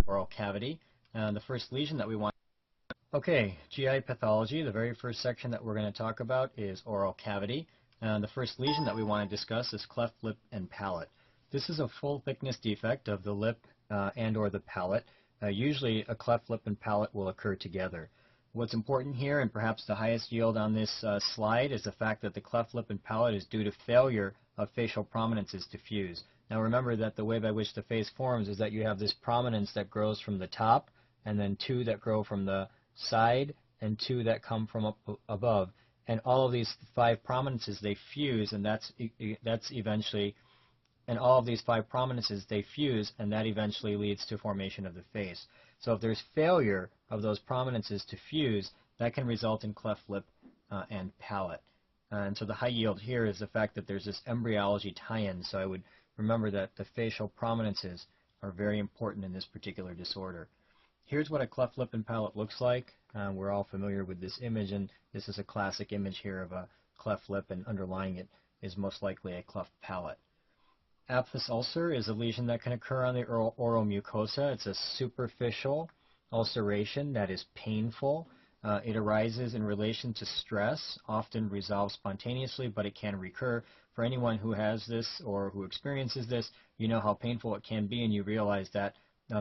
oral cavity. The first lesion that we want. Okay, GI pathology. The very first section that we're going to talk about is oral cavity. The first lesion that we want to discuss is cleft lip and palate. This is a full thickness defect of the lip and or the palate. Usually a cleft lip and palate will occur together. What's important here, and perhaps the highest yield on this slide, is the fact that the cleft lip and palate is due to failure of facial prominences to fuse. Now remember that the way by which the face forms is that you have this prominence that grows from the top, and then two that grow from the side, and two that come from up above. And all of these five prominences, they fuse, and that's eventually, and all of these five prominences, they fuse, and that eventually leads to formation of the face. So if there's failure of those prominences to fuse, that can result in cleft lip and palate. And so the high yield here is the fact that there's this embryology tie-in, so I would remember that the facial prominences are very important in this particular disorder. Here's what a cleft lip and palate looks like. We're all familiar with this image, and this is a classic image here of a cleft lip, and underlying it is most likely a cleft palate. Aphthous ulcer is a lesion that can occur on the oral mucosa. It's a superficial ulceration that is painful. It arises in relation to stress, often resolves spontaneously, but it can recur. For anyone who has this or who experiences this, you know how painful it can be, and you realize that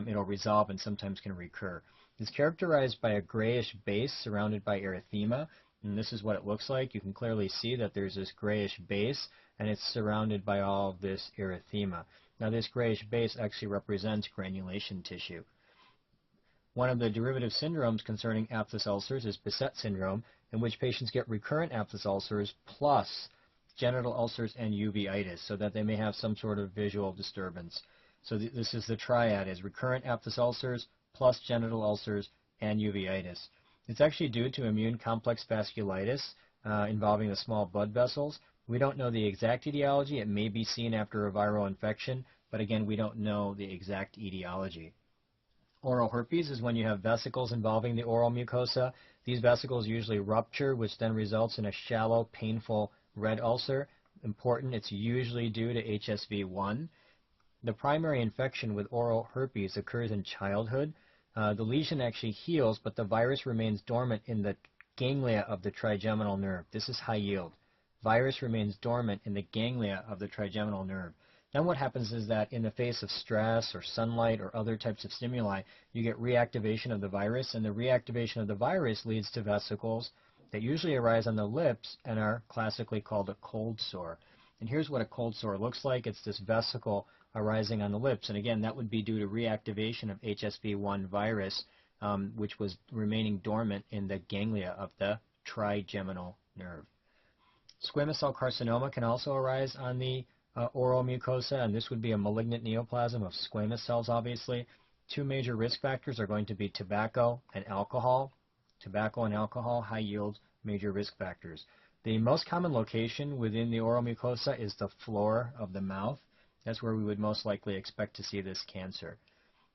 it'll resolve and sometimes can recur. It's characterized by a grayish base surrounded by erythema, and this is what it looks like. You can clearly see that there's this grayish base, and it's surrounded by all of this erythema. Now this grayish base actually represents granulation tissue. One of the derivative syndromes concerning aphthous ulcers is Behçet syndrome, in which patients get recurrent aphthous ulcers plus genital ulcers and uveitis, so that they may have some sort of visual disturbance. So this is the triad, is recurrent aphthous ulcers plus genital ulcers and uveitis. It's actually due to immune complex vasculitis involving the small blood vessels. We don't know the exact etiology. It may be seen after a viral infection, but again, we don't know the exact etiology. Oral herpes is when you have vesicles involving the oral mucosa. These vesicles usually rupture, which then results in a shallow, painful red ulcer. Important, it's usually due to HSV-1. The primary infection with oral herpes occurs in childhood. The lesion actually heals, but the virus remains dormant in the ganglia of the trigeminal nerve. This is high yield. Virus remains dormant in the ganglia of the trigeminal nerve. Then what happens is that in the face of stress or sunlight or other types of stimuli, you get reactivation of the virus, and the reactivation of the virus leads to vesicles that usually arise on the lips and are classically called a cold sore. And here's what a cold sore looks like. It's this vesicle arising on the lips, and again, that would be due to reactivation of HSV-1 virus, which was remaining dormant in the ganglia of the trigeminal nerve. Squamous cell carcinoma can also arise on the oral mucosa, and this would be a malignant neoplasm of squamous cells, obviously. Two major risk factors are going to be tobacco and alcohol. Tobacco and alcohol, high yield, major risk factors. The most common location within the oral mucosa is the floor of the mouth. That's where we would most likely expect to see this cancer.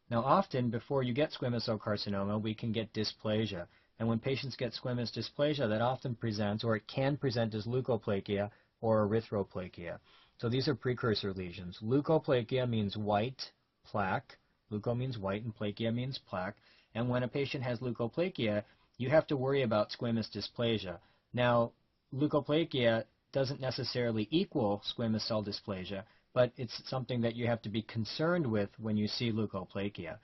Now often, before you get squamous cell carcinoma, we can get dysplasia. And when patients get squamous dysplasia, that often presents, or it can present as leukoplakia or erythroplakia. So these are precursor lesions. Leukoplakia means white plaque. Leuko means white and plakia means plaque. And when a patient has leukoplakia, you have to worry about squamous dysplasia. Now, leukoplakia doesn't necessarily equal squamous cell dysplasia, but it's something that you have to be concerned with when you see leukoplakia.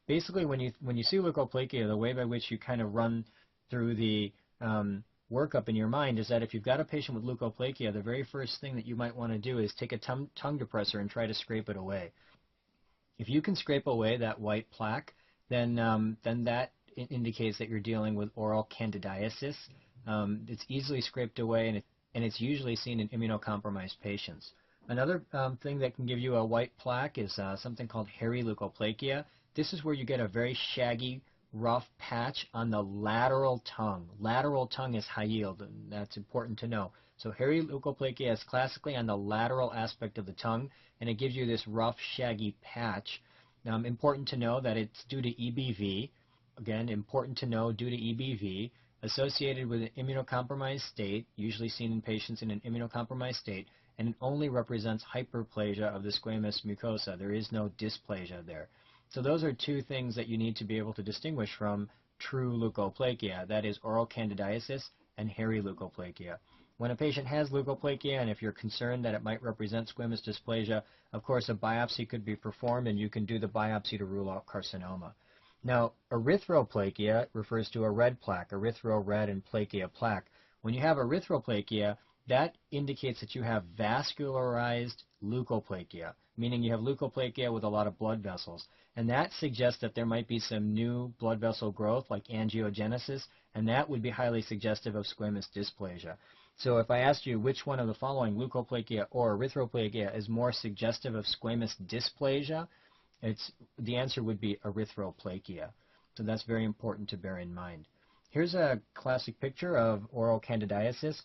Basically, when you see leukoplakia, the way by which you kind of run through the workup in your mind is that if you've got a patient with leukoplakia, the very first thing that you might want to do is take a tongue depressor and try to scrape it away. If you can scrape away that white plaque, then that indicates that you're dealing with oral candidiasis. It's easily scraped away, and it's usually seen in immunocompromised patients. Another thing that can give you a white plaque is something called hairy leukoplakia. This is where you get a very shaggy, rough patch on the lateral tongue. Lateral tongue is high yield, and that's important to know. So hairy leukoplakia is classically on the lateral aspect of the tongue, and it gives you this rough, shaggy patch. Important to know that it's due to EBV. Again, important to know due to EBV, associated with an immunocompromised state, usually seen in patients in an immunocompromised state, and it only represents hyperplasia of the squamous mucosa. There is no dysplasia there. So those are two things that you need to be able to distinguish from true leukoplakia, that is oral candidiasis and hairy leukoplakia. When a patient has leukoplakia, and if you're concerned that it might represent squamous dysplasia, of course a biopsy could be performed and you can do the biopsy to rule out carcinoma. Now, erythroplakia refers to a red plaque, erythro-red and plakia plaque. When you have erythroplakia, that indicates that you have vascularized leukoplakia, meaning you have leukoplakia with a lot of blood vessels. And that suggests that there might be some new blood vessel growth like angiogenesis, and that would be highly suggestive of squamous dysplasia. So if I asked you which one of the following, leukoplakia or erythroplakia, is more suggestive of squamous dysplasia, the answer would be erythroplakia. So that's very important to bear in mind. Here's a classic picture of oral candidiasis.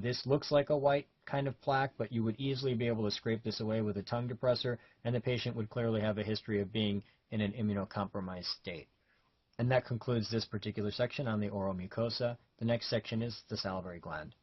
This looks like a white kind of plaque, but you would easily be able to scrape this away with a tongue depressor, and the patient would clearly have a history of being in an immunocompromised state. And that concludes this particular section on the oral mucosa. The next section is the salivary gland.